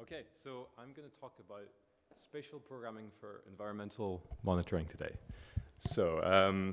Okay, so I'm going to talk about spatial programming for environmental monitoring today. So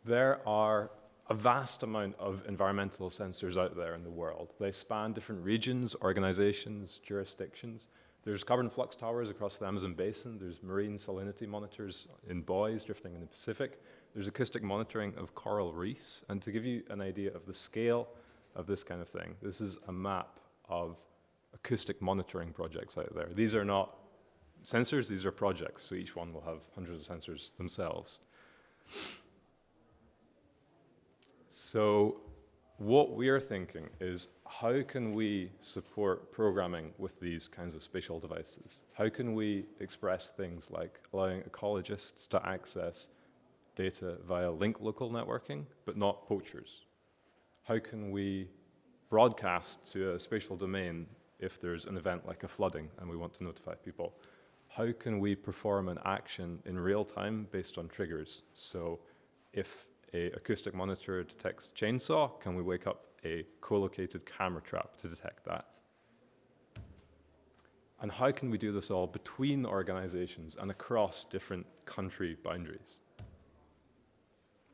there are a vast amount of environmental sensors out there in the world. They span different regions, organizations, jurisdictions. There's carbon flux towers across the Amazon basin. There's marine salinity monitors in buoys drifting in the Pacific. There's acoustic monitoring of coral reefs. And to give you an idea of the scale of this kind of thing, this is a map of acoustic monitoring projects out there. These are not sensors, these are projects. So each one will have hundreds of sensors themselves. So what we are thinking is, how can we support programming with these kinds of spatial devices? How can we express things like allowing ecologists to access data via linked local networking, but not poachers? How can we broadcast to a spatial domain if there's an event like a flooding and we want to notify people? How can we perform an action in real time based on triggers? So if an acoustic monitor detects chainsaw, can we wake up a co-located camera trap to detect that? And how can we do this all between organizations and across different country boundaries?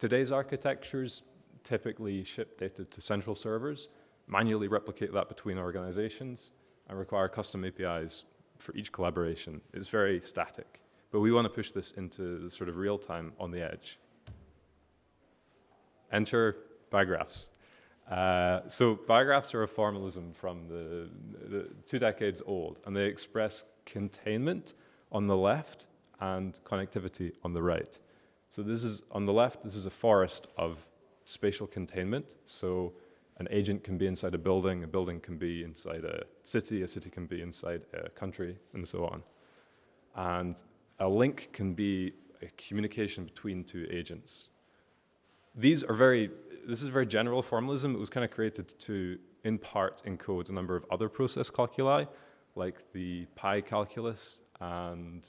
Today's architectures typically ship data to central servers, manually replicate that between organizations, and require custom APIs for each collaboration. It's very static, but we want to push this into the sort of real time on the edge. Enter bigraphs. So bigraphs are a formalism from the 2 decades old, and they express containment on the left and connectivity on the right. So this is, on the left, this is a forest of spatial containment. So an agent can be inside a building can be inside a city can be inside a country, and so on. And a link can be a communication between two agents. This is very general formalism. It was kind of created to, in part, encode a number of other process calculi, like the pi calculus and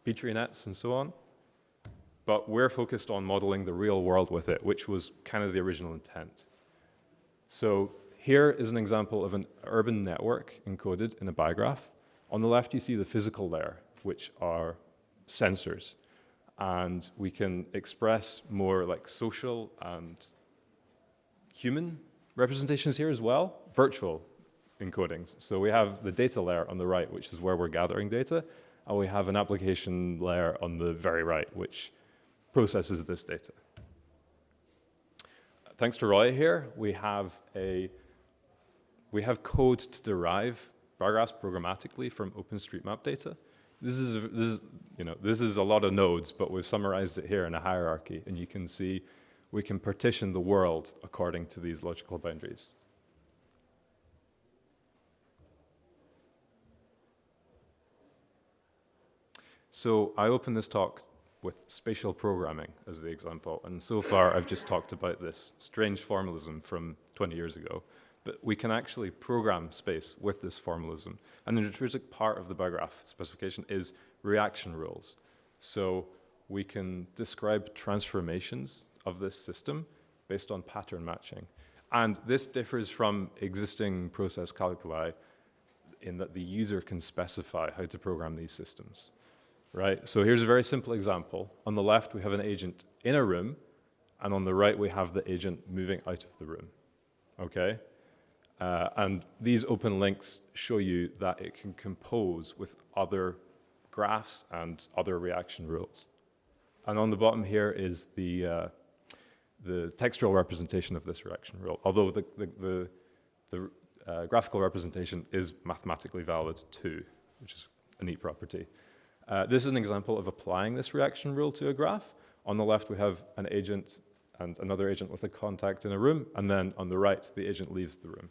Petri nets and so on. But we're focused on modeling the real world with it, which was kind of the original intent. So here is an example of an urban network encoded in a bigraph. On the left, you see the physical layer, which are sensors. And we can express more like social and human representations here as well, virtual encodings. So we have the data layer on the right, which is where we're gathering data, and we have an application layer on the very right, which processes this data. Thanks to Roy here, we have code to derive bigraphs programmatically from OpenStreetMap data. This is a lot of nodes, but we've summarized it here in a hierarchy, and you can see we can partition the world according to these logical boundaries. So I opened this talk with spatial programming as the example, and so far I've just talked about this strange formalism from 20 years ago. But we can actually program space with this formalism. And an intrinsic part of the bigraph specification is reaction rules. So we can describe transformations of this system based on pattern matching. And this differs from existing process calculi in that the user can specify how to program these systems, right? So here's a very simple example. On the left, we have an agent in a room, and on the right, we have the agent moving out of the room, okay? And these open links show you that it can compose with other graphs and other reaction rules. And on the bottom here is the textual representation of this reaction rule, although the graphical representation is mathematically valid too, which is a neat property. This is an example of applying this reaction rule to a graph. On the left, we have an agent and another agent with a contact in a room, and then on the right, the agent leaves the room.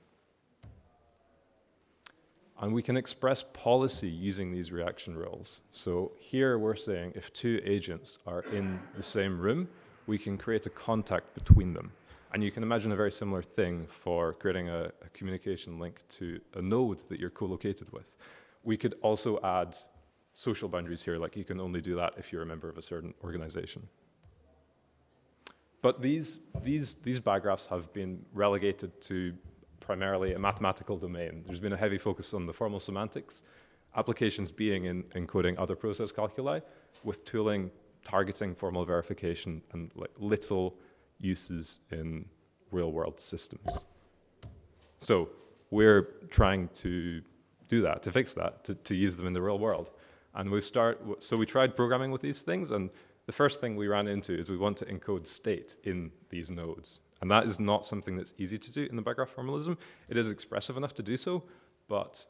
And we can express policy using these reaction rules. So here we're saying if two agents are in the same room, we can create a contact between them. And you can imagine a very similar thing for creating a communication link to a node that you're co-located with. We could also add social boundaries here, like you can only do that if you're a member of a certain organization. But these bigraphs have been relegated to primarily a mathematical domain. There's been a heavy focus on the formal semantics, applications being in encoding other process calculi, with tooling targeting formal verification and like little uses in real-world systems. So we're trying to do that, to fix that, to use them in the real world. And so we tried programming with these things, and the first thing we ran into is we want to encode state in these nodes. And that is not something that's easy to do in the bigraph formalism. It is expressive enough to do so, but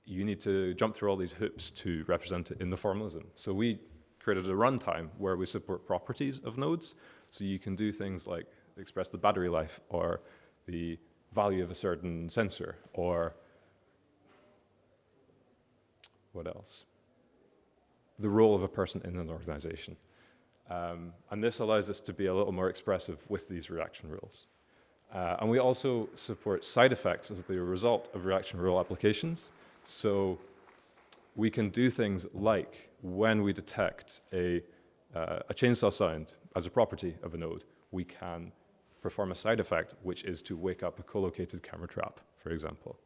you need to jump through all these hoops to represent it in the formalism. So we created a runtime where we support properties of nodes. So you can do things like express the battery life or the value of a certain sensor, or what else? The role of a person in an organization. And this allows us to be a little more expressive with these reaction rules. And we also support side effects as the result of reaction rule applications. So we can do things like when we detect a chainsaw sound as a property of a node, we can perform a side effect, which is to wake up a co-located camera trap, for example.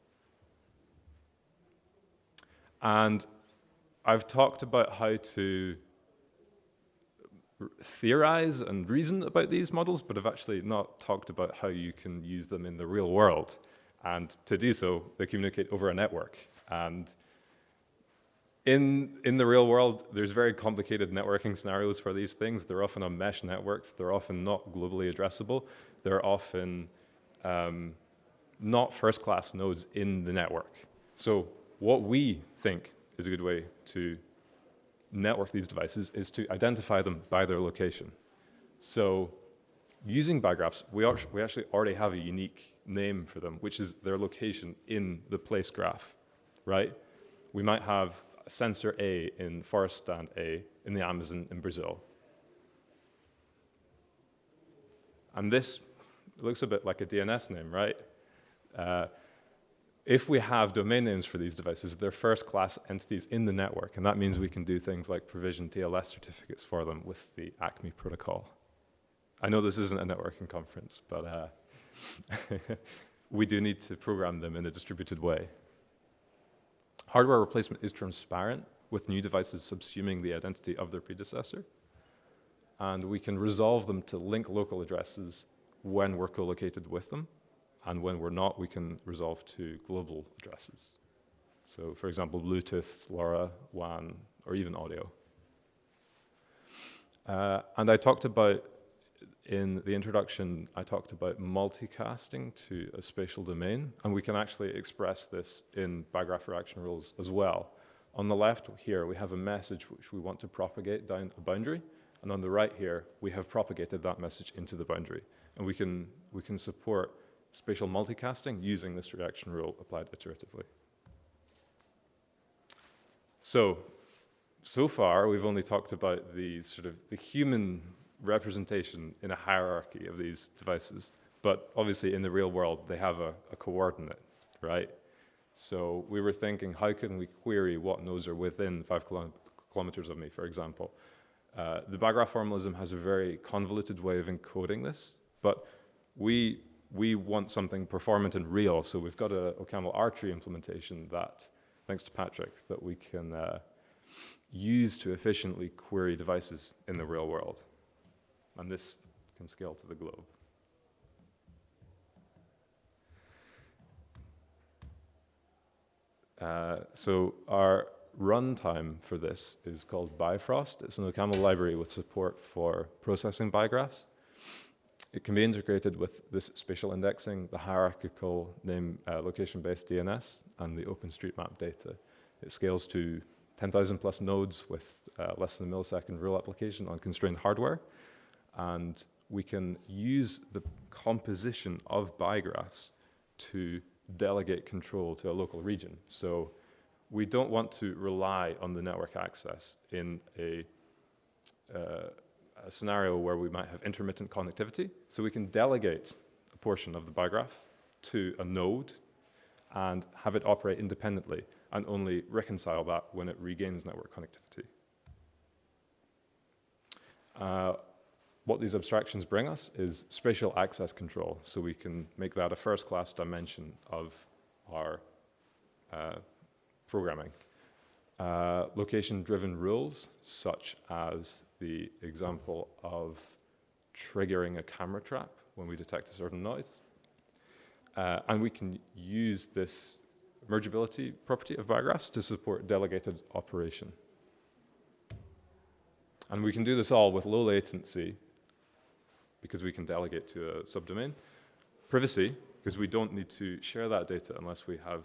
And I've talked about how to theorize and reason about these models, but I've actually not talked about how you can use them in the real world. And to do so, they communicate over a network. And in the real world, there's very complicated networking scenarios for these things. They're often on mesh networks. They're often not globally addressable. They're often not first-class nodes in the network. So what we think is a good way to network these devices is to identify them by their location. So using bigraphs, we actually already have a unique name for them, which is their location in the place graph, right? We might have sensor A in forest stand A in the Amazon in Brazil. And this looks a bit like a DNS name, right? If we have domain names for these devices, they're first-class entities in the network, and that means we can do things like provision TLS certificates for them with the ACME protocol. I know this isn't a networking conference, but we do need to program them in a distributed way. Hardware replacement is transparent, with new devices subsuming the identity of their predecessor, and we can resolve them to link local addresses when we're co-located with them. And when we're not, we can resolve to global addresses. So for example, Bluetooth, LoRa, WAN, or even audio. And I talked about, in the introduction, I talked about multicasting to a spatial domain, and we can actually express this in bigraph reaction rules as well. On the left here, we have a message which we want to propagate down a boundary, and on the right here, we have propagated that message into the boundary. And we can support spatial multicasting using this reaction rule applied iteratively. So far, we've only talked about the human representation in a hierarchy of these devices, but obviously in the real world, they have a coordinate, right? So we were thinking, how can we query what nodes are within 5 kilometers of me, for example? The bigraph formalism has a very convoluted way of encoding this, but we want something performant and real, so we've got a OCaml R-tree implementation that, thanks to Patrick, that we can use to efficiently query devices in the real world. And this can scale to the globe. So our runtime for this is called Bifrost. It's an OCaml library with support for processing bigraphs. It can be integrated with this spatial indexing, the hierarchical name location-based DNS, and the OpenStreetMap data. It scales to 10,000 plus nodes with less than a millisecond rule application on constrained hardware. And we can use the composition of bigraphs to delegate control to a local region. So we don't want to rely on the network access in a scenario where we might have intermittent connectivity. So we can delegate a portion of the bigraph to a node and have it operate independently and only reconcile that when it regains network connectivity. what these abstractions bring us is spatial access control, so we can make that a first-class dimension of our programming. Location-driven rules, such as the example of triggering a camera trap when we detect a certain noise. And we can use this mergeability property of bigraphs to support delegated operation. And we can do this all with low latency, because we can delegate to a subdomain. Privacy, because we don't need to share that data unless we have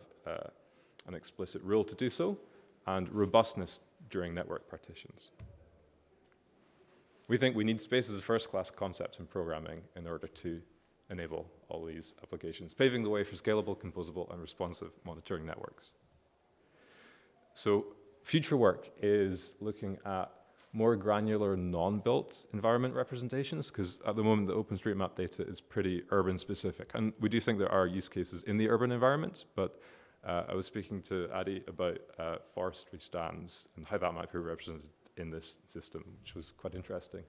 an explicit rule to do so. And robustness during network partitions. We think we need space as a first-class concept in programming in order to enable all these applications, paving the way for scalable, composable, and responsive monitoring networks. So future work is looking at more granular non-built environment representations, because at the moment the OpenStreetMap data is pretty urban specific. And we do think there are use cases in the urban environment, but I was speaking to Adi about forestry stands and how that might be represented in this system, which was quite interesting.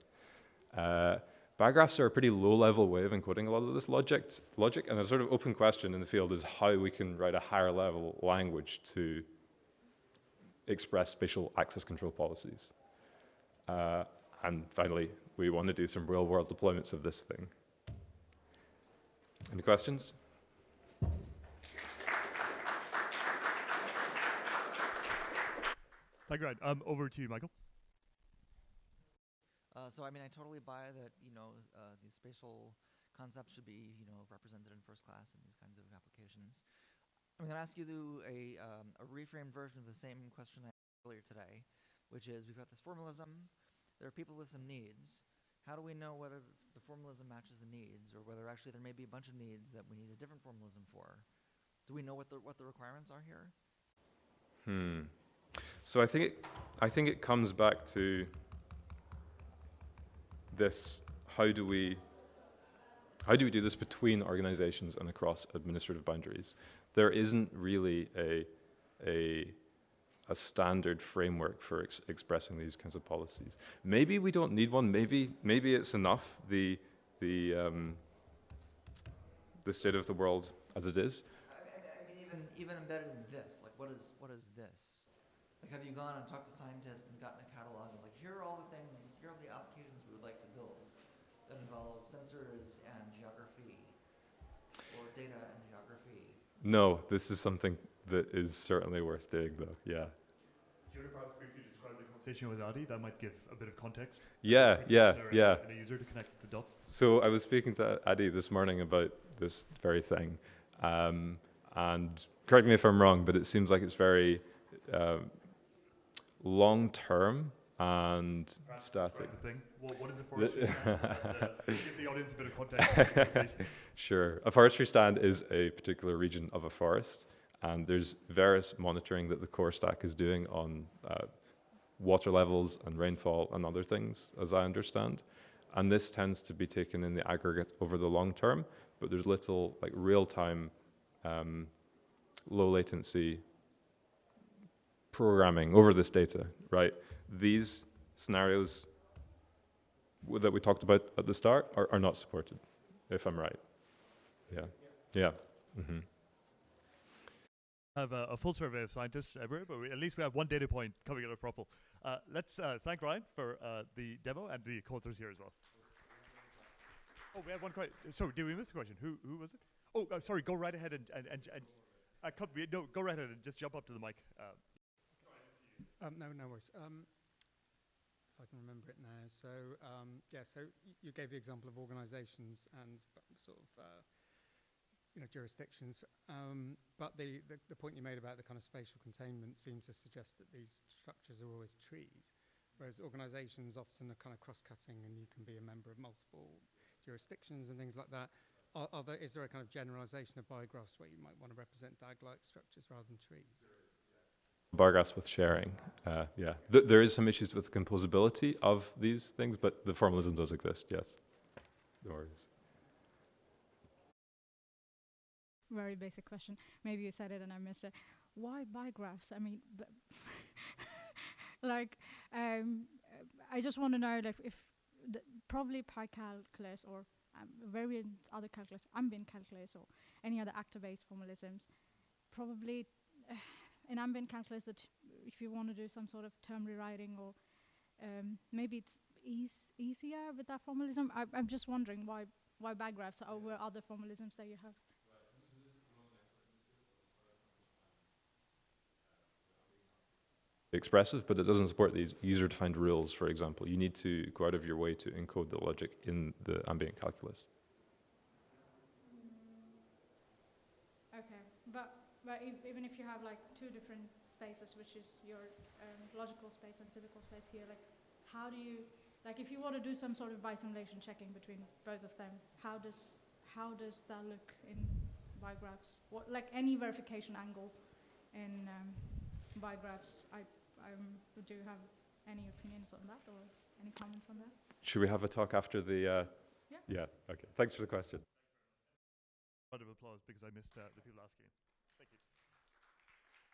Bigraphs are a pretty low-level way of encoding a lot of this logic, and a sort of open question in the field is how we can write a higher-level language to express spatial access control policies. And finally, we want to do some real-world deployments of this thing. Any questions? Thank you, Ryan. Over to you, Michael. So, I mean, I totally buy that, the spatial concept should be, represented in first class in these kinds of applications. I'm going to ask you a reframed version of the same question I asked earlier today, which is, we've got this formalism. There are people with some needs. How do we know whether the formalism matches the needs, or whether actually there may be a bunch of needs that we need a different formalism for? Do we know what the requirements are here? So I think it comes back to this: how do we do this between organizations and across administrative boundaries? There isn't really a standard framework for expressing these kinds of policies. Maybe we don't need one. Maybe it's enough the state of the world as it is. I mean, even embedded in this, like, what is this? Like, have you gone and talked to scientists and gotten a catalog of, like, here are all the things, here are the applications we would like to build that involve sensors and geography, or data and geography? No, this is something that is certainly worth doing, though. Yeah. Do you want to perhaps briefly describe the conversation with Adi? That might give a bit of context. Yeah. And a user to connect the dots. So I was speaking to Adi this morning about this very thing, and correct me if I'm wrong, but it seems like it's very long-term and perhaps static. What is a forestry stand? Give the audience a bit of context. Sure. A forestry stand is a particular region of a forest, and there's various monitoring that the core stack is doing on water levels and rainfall and other things, as I understand. And this tends to be taken in the aggregate over the long term, but there's little like real-time, low latency programming over this data, right? These scenarios that we talked about at the start are not supported, if I'm right. Yeah. Mm-hmm. Have a full survey of scientists everywhere, but at least we have one data point coming out of PROPL. Let's thank Ryan for the demo and the co-authors here as well. Oh, we have one question. Sorry, did we miss a question? Who was it? Oh, sorry, go right ahead and go right ahead and just jump up to the mic. No worries. If I can remember it now. So, so you gave the example of organizations and sort of, jurisdictions. But the point you made about the kind of spatial containment seems to suggest that these structures are always trees, whereas organizations often are kind of cross-cutting, and you can be a member of multiple jurisdictions and things like that. Is there a kind of generalization of bigraphs where you might want to represent DAG-like structures rather than trees? Bigraphs with sharing, yeah. There is some issues with composability of these things, but the formalism does exist, yes. No worries. Very basic question. Maybe you said it and I missed it. Why bigraphs? I mean, like, I just want to know, like, if probably pi-calculus or variant other calculus, ambient calculus, or any other actor-based formalisms. Probably in ambient calculus, that if you want to do some sort of term rewriting, or maybe it's easier with that formalism. I'm just wondering why bigraphs over other formalisms that you have. Expressive, but it doesn't support these user-defined rules, for example. You need to go out of your way to encode the logic in the ambient calculus. Okay, but even if you have like two different spaces, which is your logical space and physical space here, like how do you, like if you want to do some sort of bisimulation checking between both of them, how does that look in bigraphs? What, like any verification angle in bigraphs? Would you have any opinions on that or any comments on that? Should we have a talk after the? Yeah. Yeah. Okay. Thanks for the question. Round of applause because I missed the people asking.